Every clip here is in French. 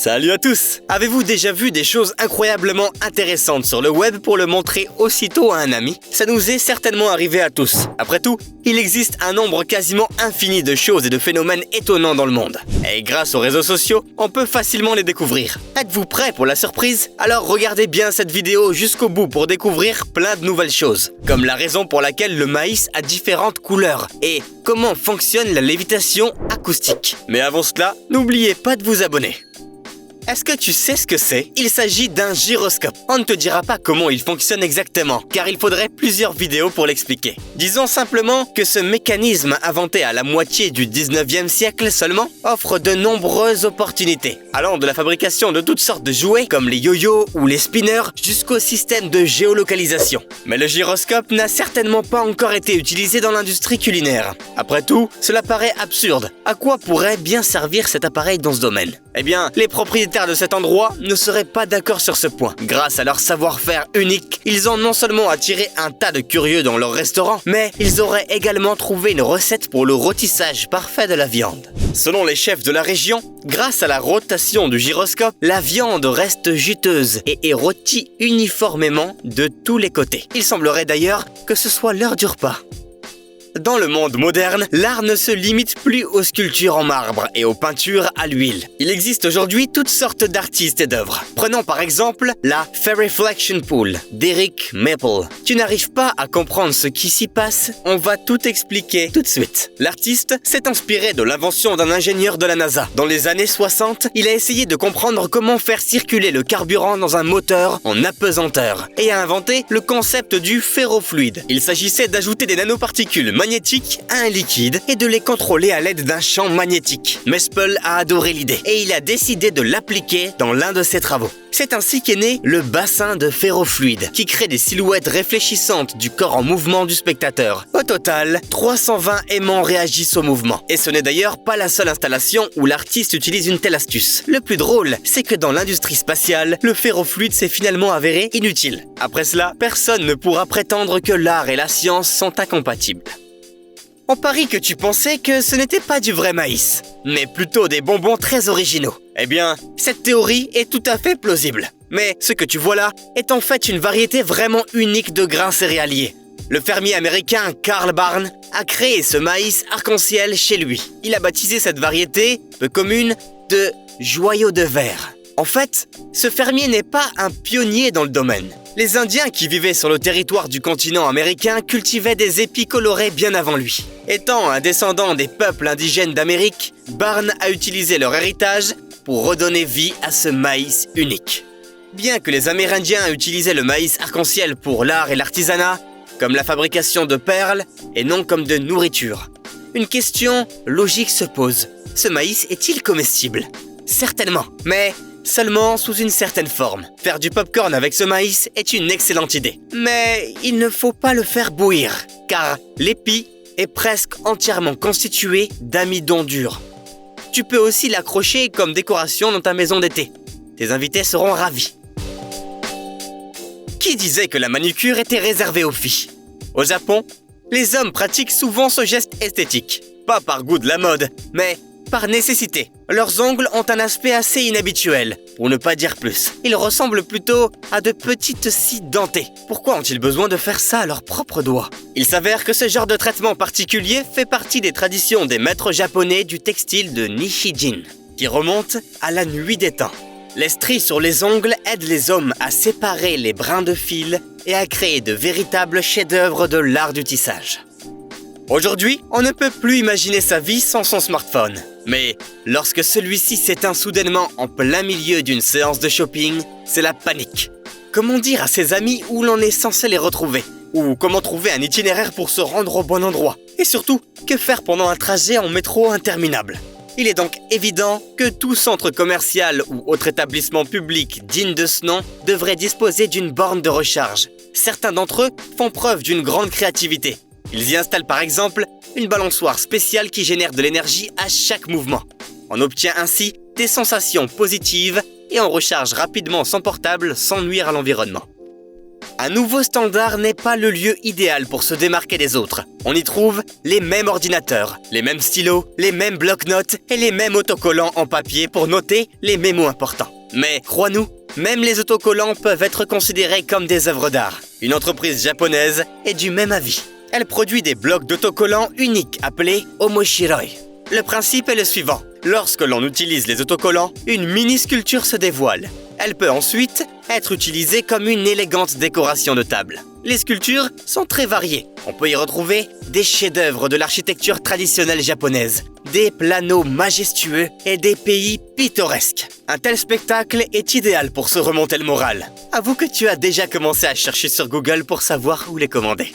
Salut à tous! Avez-vous déjà vu des choses incroyablement intéressantes sur le web pour le montrer aussitôt à un ami? Ça nous est certainement arrivé à tous. Après tout, il existe un nombre quasiment infini de choses et de phénomènes étonnants dans le monde. Et grâce aux réseaux sociaux, on peut facilement les découvrir. Êtes-vous prêts pour la surprise? Alors regardez bien cette vidéo jusqu'au bout pour découvrir plein de nouvelles choses. Comme la raison pour laquelle le maïs a différentes couleurs et comment fonctionne la lévitation acoustique. Mais avant cela, n'oubliez pas de vous abonner. Est-ce que tu sais ce que c'est? Il s'agit d'un gyroscope. On ne te dira pas comment il fonctionne exactement, car il faudrait plusieurs vidéos pour l'expliquer. Disons simplement que ce mécanisme inventé à la moitié du 19e siècle seulement offre de nombreuses opportunités, allant de la fabrication de toutes sortes de jouets comme les yo-yo ou les spinners jusqu'au système de géolocalisation. Mais le gyroscope n'a certainement pas encore été utilisé dans l'industrie culinaire. Après tout, cela paraît absurde. À quoi pourrait bien servir cet appareil dans ce domaine? Eh bien, les propriétaires de cet endroit ne seraient pas d'accord sur ce point. Grâce à leur savoir-faire unique, ils ont non seulement attiré un tas de curieux dans leur restaurant, mais ils auraient également trouvé une recette pour le rôtissage parfait de la viande. Selon les chefs de la région, grâce à la rotation du gyroscope, la viande reste juteuse et est rôtie uniformément de tous les côtés. Il semblerait d'ailleurs que ce soit l'heure du repas. Dans le monde moderne, l'art ne se limite plus aux sculptures en marbre et aux peintures à l'huile. Il existe aujourd'hui toutes sortes d'artistes et d'œuvres. Prenons par exemple la Ferreflection Pool d'Eric Maple. Tu n'arrives pas à comprendre ce qui s'y passe? On va tout expliquer tout de suite. L'artiste s'est inspiré de l'invention d'un ingénieur de la NASA. Dans les années 60, il a essayé de comprendre comment faire circuler le carburant dans un moteur en apesanteur et a inventé le concept du ferrofluide. Il s'agissait d'ajouter des nanoparticules magnétiques à un liquide et de les contrôler à l'aide d'un champ magnétique. Mespel a adoré l'idée et il a décidé de l'appliquer dans l'un de ses travaux. C'est ainsi qu'est né le bassin de ferrofluide, qui crée des silhouettes réfléchissantes du corps en mouvement du spectateur. Au total, 320 aimants réagissent au mouvement. Et ce n'est d'ailleurs pas la seule installation où l'artiste utilise une telle astuce. Le plus drôle, c'est que dans l'industrie spatiale, le ferrofluide s'est finalement avéré inutile. Après cela, personne ne pourra prétendre que l'art et la science sont incompatibles. On parie que tu pensais que ce n'était pas du vrai maïs, mais plutôt des bonbons très originaux. Eh bien, cette théorie est tout à fait plausible. Mais ce que tu vois là est en fait une variété vraiment unique de grains céréaliers. Le fermier américain Carl Barnes a créé ce maïs arc-en-ciel chez lui. Il a baptisé cette variété, peu commune, de joyau de verre. En fait, ce fermier n'est pas un pionnier dans le domaine. Les Indiens qui vivaient sur le territoire du continent américain cultivaient des épis colorés bien avant lui. Étant un descendant des peuples indigènes d'Amérique, Barnes a utilisé leur héritage pour redonner vie à ce maïs unique. Bien que les Amérindiens utilisaient le maïs arc-en-ciel pour l'art et l'artisanat, comme la fabrication de perles et non comme de nourriture, une question logique se pose. Ce maïs est-il comestible? Certainement, mais seulement sous une certaine forme. Faire du popcorn avec ce maïs est une excellente idée. Mais il ne faut pas le faire bouillir, car l'épi est presque entièrement constitué d'amidon dur. Tu peux aussi l'accrocher comme décoration dans ta maison d'été. Tes invités seront ravis. Qui disait que la manucure était réservée aux filles? Au Japon, les hommes pratiquent souvent ce geste esthétique. Pas par goût de la mode, mais par nécessité. Leurs ongles ont un aspect assez inhabituel, pour ne pas dire plus. Ils ressemblent plutôt à de petites scies dentées. Pourquoi ont-ils besoin de faire ça à leurs propres doigts? Il s'avère que ce genre de traitement particulier fait partie des traditions des maîtres japonais du textile de Nishijin, qui remontent à la nuit des temps. Les stries sur les ongles aident les hommes à séparer les brins de fil et à créer de véritables chefs-d'œuvre de l'art du tissage. Aujourd'hui, on ne peut plus imaginer sa vie sans son smartphone. Mais lorsque celui-ci s'éteint soudainement en plein milieu d'une séance de shopping, c'est la panique. Comment dire à ses amis où l'on est censé les retrouver? Ou comment trouver un itinéraire pour se rendre au bon endroit? Et surtout, que faire pendant un trajet en métro interminable? Il est donc évident que tout centre commercial ou autre établissement public digne de ce nom devrait disposer d'une borne de recharge. Certains d'entre eux font preuve d'une grande créativité. Ils y installent par exemple une balançoire spéciale qui génère de l'énergie à chaque mouvement. On obtient ainsi des sensations positives et on recharge rapidement son portable sans nuire à l'environnement. Un nouveau standard n'est pas le lieu idéal pour se démarquer des autres. On y trouve les mêmes ordinateurs, les mêmes stylos, les mêmes bloc-notes et les mêmes autocollants en papier pour noter les mémos importants. Mais crois-nous, même les autocollants peuvent être considérés comme des œuvres d'art. Une entreprise japonaise est du même avis. Elle produit des blocs d'autocollants uniques appelés Omoshiroi. Le principe est le suivant. Lorsque l'on utilise les autocollants, une mini-sculpture se dévoile. Elle peut ensuite être utilisée comme une élégante décoration de table. Les sculptures sont très variées. On peut y retrouver des chefs-d'œuvre de l'architecture traditionnelle japonaise, des planeaux majestueux et des pays pittoresques. Un tel spectacle est idéal pour se remonter le moral. Avoue que tu as déjà commencé à chercher sur Google pour savoir où les commander.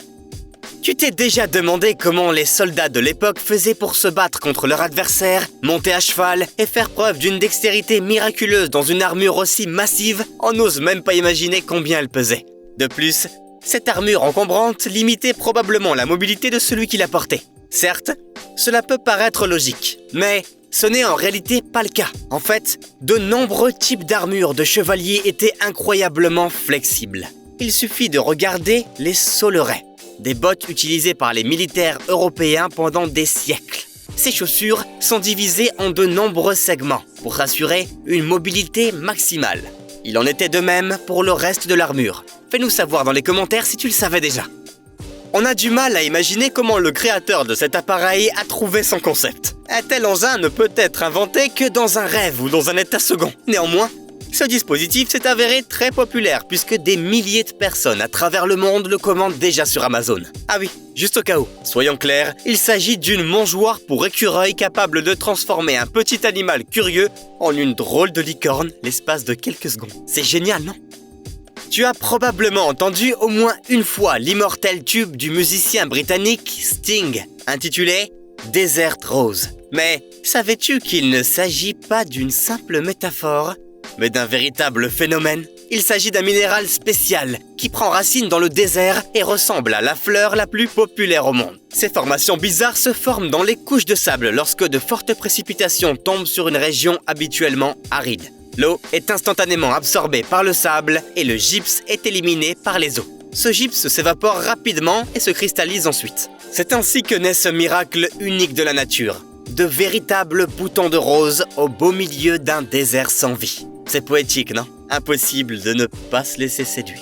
Tu t'es déjà demandé comment les soldats de l'époque faisaient pour se battre contre leur adversaire, monter à cheval et faire preuve d'une dextérité miraculeuse dans une armure aussi massive, on n'ose même pas imaginer combien elle pesait. De plus, cette armure encombrante limitait probablement la mobilité de celui qui la portait. Certes, cela peut paraître logique, mais ce n'est en réalité pas le cas. En fait, de nombreux types d'armures de chevaliers étaient incroyablement flexibles. Il suffit de regarder les saulerets, des bottes utilisées par les militaires européens pendant des siècles. Ces chaussures sont divisées en de nombreux segments pour assurer une mobilité maximale. Il en était de même pour le reste de l'armure. Fais-nous savoir dans les commentaires si tu le savais déjà. On a du mal à imaginer comment le créateur de cet appareil a trouvé son concept. Un tel engin ne peut être inventé que dans un rêve ou dans un état second. Néanmoins, ce dispositif s'est avéré très populaire puisque des milliers de personnes à travers le monde le commandent déjà sur Amazon. Ah oui, juste au cas où, soyons clairs, il s'agit d'une mangeoire pour écureuil capable de transformer un petit animal curieux en une drôle de licorne l'espace de quelques secondes. C'est génial, non ? Tu as probablement entendu au moins une fois l'immortel tube du musicien britannique Sting, intitulé Desert Rose. Mais savais-tu qu'il ne s'agit pas d'une simple métaphore, mais d'un véritable phénomène? Il s'agit d'un minéral spécial qui prend racine dans le désert et ressemble à la fleur la plus populaire au monde. Ces formations bizarres se forment dans les couches de sable lorsque de fortes précipitations tombent sur une région habituellement aride. L'eau est instantanément absorbée par le sable et le gypse est éliminé par les eaux. Ce gypse s'évapore rapidement et se cristallise ensuite. C'est ainsi que naît ce miracle unique de la nature. De véritables boutons de rose au beau milieu d'un désert sans vie. C'est poétique, non ? Impossible de ne pas se laisser séduire.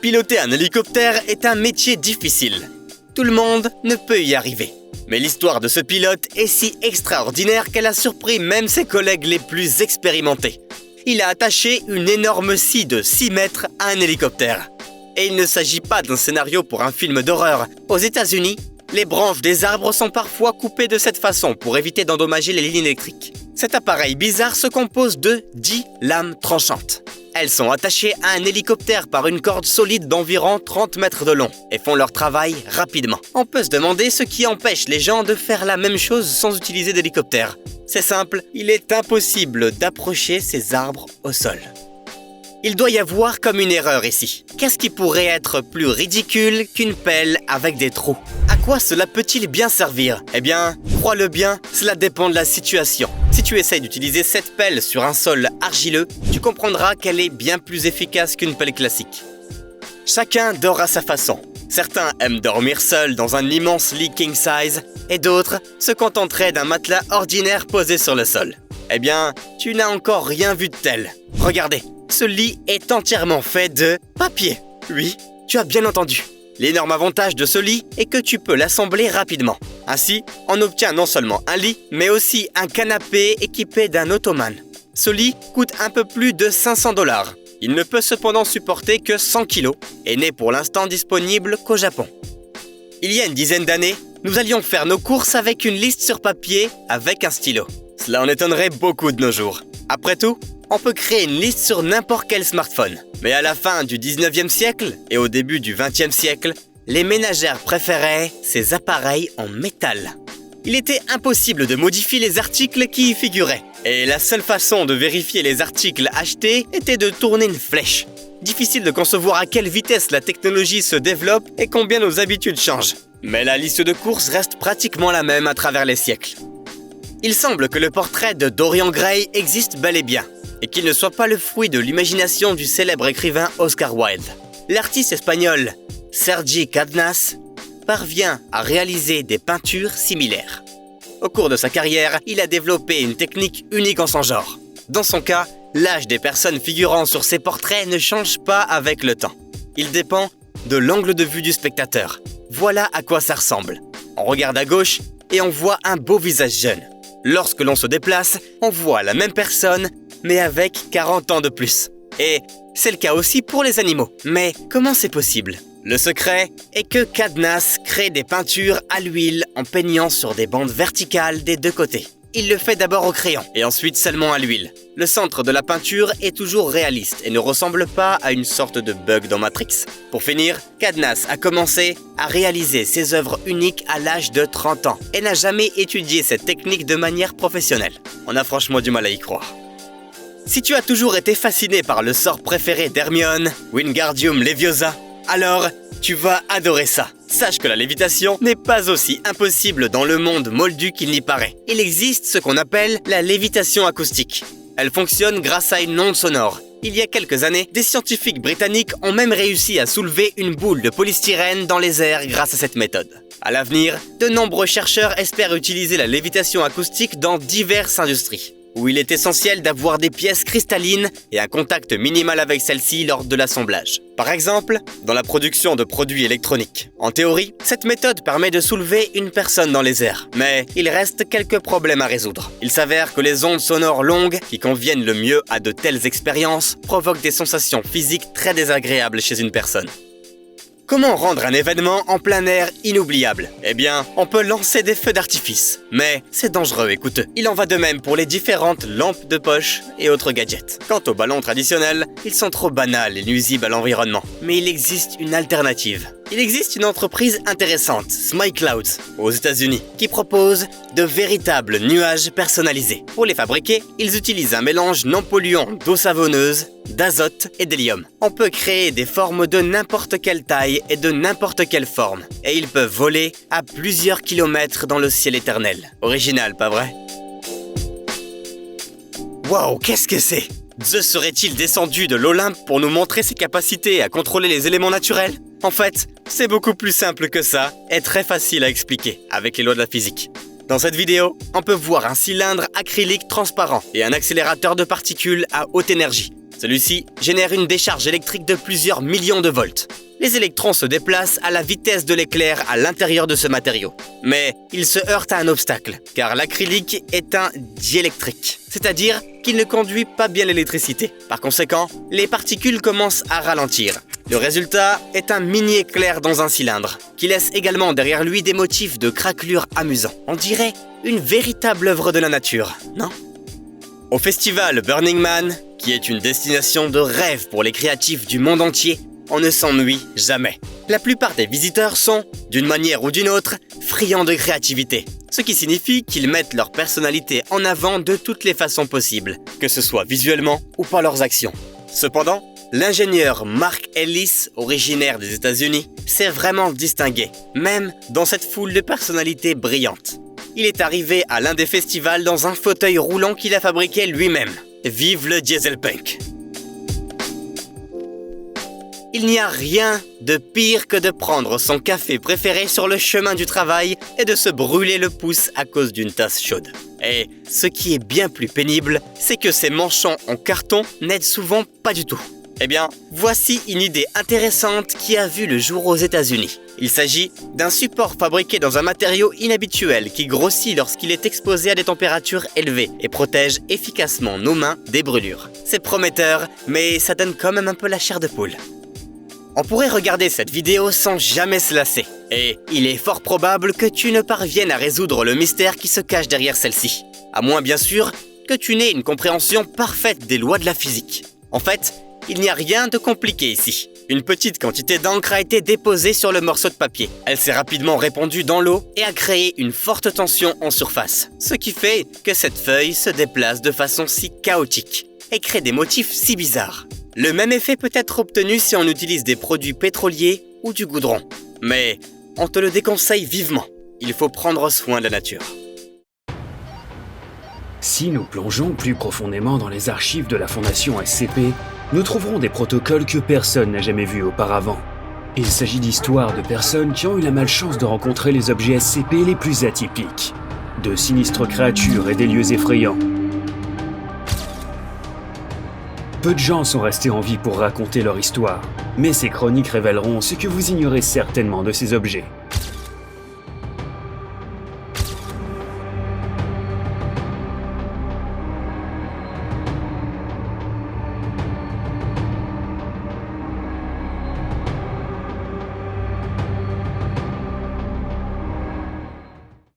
Piloter un hélicoptère est un métier difficile. Tout le monde ne peut y arriver. Mais l'histoire de ce pilote est si extraordinaire qu'elle a surpris même ses collègues les plus expérimentés. Il a attaché une énorme scie de 6 mètres à un hélicoptère. Et il ne s'agit pas d'un scénario pour un film d'horreur. Aux États-Unis, les branches des arbres sont parfois coupées de cette façon pour éviter d'endommager les lignes électriques. Cet appareil bizarre se compose de 10 lames tranchantes. Elles sont attachées à un hélicoptère par une corde solide d'environ 30 mètres de long et font leur travail rapidement. On peut se demander ce qui empêche les gens de faire la même chose sans utiliser d'hélicoptère. C'est simple, il est impossible d'approcher ces arbres au sol. Il doit y avoir comme une erreur ici. Qu'est-ce qui pourrait être plus ridicule qu'une pelle avec des trous? À quoi cela peut-il bien servir? Eh bien, crois-le bien, cela dépend de la situation. Si tu essayes d'utiliser cette pelle sur un sol argileux, tu comprendras qu'elle est bien plus efficace qu'une pelle classique. Chacun dort à sa façon. Certains aiment dormir seuls dans un immense lit king size et d'autres se contenteraient d'un matelas ordinaire posé sur le sol. Eh bien, tu n'as encore rien vu de tel. Regardez. Ce lit est entièrement fait de papier. Oui, tu as bien entendu. L'énorme avantage de ce lit est que tu peux l'assembler rapidement. Ainsi, on obtient non seulement un lit, mais aussi un canapé équipé d'un ottoman. Ce lit coûte un peu plus de 500 $. Il ne peut cependant supporter que 100 kg et n'est pour l'instant disponible qu'au Japon. Il y a une dizaine d'années, nous allions faire nos courses avec une liste sur papier avec un stylo. Cela en étonnerait beaucoup de nos jours. Après tout, on peut créer une liste sur n'importe quel smartphone. Mais à la fin du 19e siècle et au début du 20e siècle, les ménagères préféraient ces appareils en métal. Il était impossible de modifier les articles qui y figuraient. Et la seule façon de vérifier les articles achetés était de tourner une flèche. Difficile de concevoir à quelle vitesse la technologie se développe et combien nos habitudes changent. Mais la liste de courses reste pratiquement la même à travers les siècles. Il semble que le portrait de Dorian Gray existe bel et bien, et qu'il ne soit pas le fruit de l'imagination du célèbre écrivain Oscar Wilde. l'artiste espagnol Sergi Cadnas parvient à réaliser des peintures similaires. Au cours de sa carrière, il a développé une technique unique en son genre. Dans son cas, l'âge des personnes figurant sur ses portraits ne change pas avec le temps. Il dépend de l'angle de vue du spectateur. Voilà à quoi ça ressemble. On regarde à gauche et on voit un beau visage jeune. Lorsque l'on se déplace, on voit la même personne, mais avec 40 ans de plus. Et c'est le cas aussi pour les animaux. Mais comment c'est possible ? Le secret est que Cadnas crée des peintures à l'huile en peignant sur des bandes verticales des deux côtés. Il le fait d'abord au crayon et ensuite seulement à l'huile. Le centre de la peinture est toujours réaliste et ne ressemble pas à une sorte de bug dans Matrix. Pour finir, Cadnas a commencé à réaliser ses œuvres uniques à l'âge de 30 ans et n'a jamais étudié cette technique de manière professionnelle. On a franchement du mal à y croire. Si tu as toujours été fasciné par le sort préféré d'Hermione, Wingardium Leviosa, alors tu vas adorer ça. Sache que la lévitation n'est pas aussi impossible dans le monde moldu qu'il n'y paraît. Il existe ce qu'on appelle la lévitation acoustique. Elle fonctionne grâce à une onde sonore. Il y a quelques années, des scientifiques britanniques ont même réussi à soulever une boule de polystyrène dans les airs grâce à cette méthode. À l'avenir, de nombreux chercheurs espèrent utiliser la lévitation acoustique dans diverses industries, où il est essentiel d'avoir des pièces cristallines et un contact minimal avec celles-ci lors de l'assemblage. Par exemple, dans la production de produits électroniques. En théorie, cette méthode permet de soulever une personne dans les airs. Mais il reste quelques problèmes à résoudre. Il s'avère que les ondes sonores longues, qui conviennent le mieux à de telles expériences, provoquent des sensations physiques très désagréables chez une personne. Comment rendre un événement en plein air inoubliable ? Eh bien, on peut lancer des feux d'artifice, mais c'est dangereux et coûteux. Il en va de même pour les différentes lampes de poche et autres gadgets. Quant aux ballons traditionnels, ils sont trop banals et nuisibles à l'environnement. Mais il existe une alternative. Il existe une entreprise intéressante, Smile Clouds, aux États-Unis, qui propose de véritables nuages personnalisés. Pour les fabriquer, ils utilisent un mélange non polluant d'eau savonneuse, d'azote et d'hélium. On peut créer des formes de n'importe quelle taille et de n'importe quelle forme. Et ils peuvent voler à plusieurs kilomètres dans le ciel éternel. Original, pas vrai ? Waouh, qu'est-ce que c'est ? Zeus serait-il descendu de l'Olympe pour nous montrer ses capacités à contrôler les éléments naturels ? En fait, c'est beaucoup plus simple que ça et très facile à expliquer avec les lois de la physique. Dans cette vidéo, on peut voir un cylindre acrylique transparent et un accélérateur de particules à haute énergie. Celui-ci génère une décharge électrique de plusieurs millions de volts. Les électrons se déplacent à la vitesse de l'éclair à l'intérieur de ce matériau. Mais ils se heurtent à un obstacle, car l'acrylique est un diélectrique, c'est-à-dire qu'il ne conduit pas bien l'électricité. Par conséquent, les particules commencent à ralentir. Le résultat est un mini-éclair dans un cylindre, qui laisse également derrière lui des motifs de craquelures amusants. On dirait une véritable œuvre de la nature, non ? Au festival Burning Man, qui est une destination de rêve pour les créatifs du monde entier, on ne s'ennuie jamais. La plupart des visiteurs sont, d'une manière ou d'une autre, friands de créativité. Ce qui signifie qu'ils mettent leur personnalité en avant de toutes les façons possibles, que ce soit visuellement ou par leurs actions. Cependant, l'ingénieur Mark Ellis, originaire des États-Unis, s'est vraiment distingué, même dans cette foule de personnalités brillantes. Il est arrivé à l'un des festivals dans un fauteuil roulant qu'il a fabriqué lui-même. Vive le dieselpunk! Il n'y a rien de pire que de prendre son café préféré sur le chemin du travail et de se brûler le pouce à cause d'une tasse chaude. Et ce qui est bien plus pénible, c'est que ces manchons en carton n'aident souvent pas du tout. Eh bien, voici une idée intéressante qui a vu le jour aux États-Unis. Il s'agit d'un support fabriqué dans un matériau inhabituel qui grossit lorsqu'il est exposé à des températures élevées et protège efficacement nos mains des brûlures. C'est prometteur, mais ça donne quand même un peu la chair de poule. On pourrait regarder cette vidéo sans jamais se lasser. Et il est fort probable que tu ne parviennes à résoudre le mystère qui se cache derrière celle-ci. À moins bien sûr que tu n'aies une compréhension parfaite des lois de la physique. En fait, il n'y a rien de compliqué ici. Une petite quantité d'encre a été déposée sur le morceau de papier. Elle s'est rapidement répandue dans l'eau et a créé une forte tension en surface. Ce qui fait que cette feuille se déplace de façon si chaotique et crée des motifs si bizarres. Le même effet peut être obtenu si on utilise des produits pétroliers ou du goudron. Mais on te le déconseille vivement. Il faut prendre soin de la nature. Si nous plongeons plus profondément dans les archives de la Fondation SCP, nous trouverons des protocoles que personne n'a jamais vus auparavant. Il s'agit d'histoires de personnes qui ont eu la malchance de rencontrer les objets SCP les plus atypiques, de sinistres créatures et des lieux effrayants. Peu de gens sont restés en vie pour raconter leur histoire, mais ces chroniques révéleront ce que vous ignorez certainement de ces objets.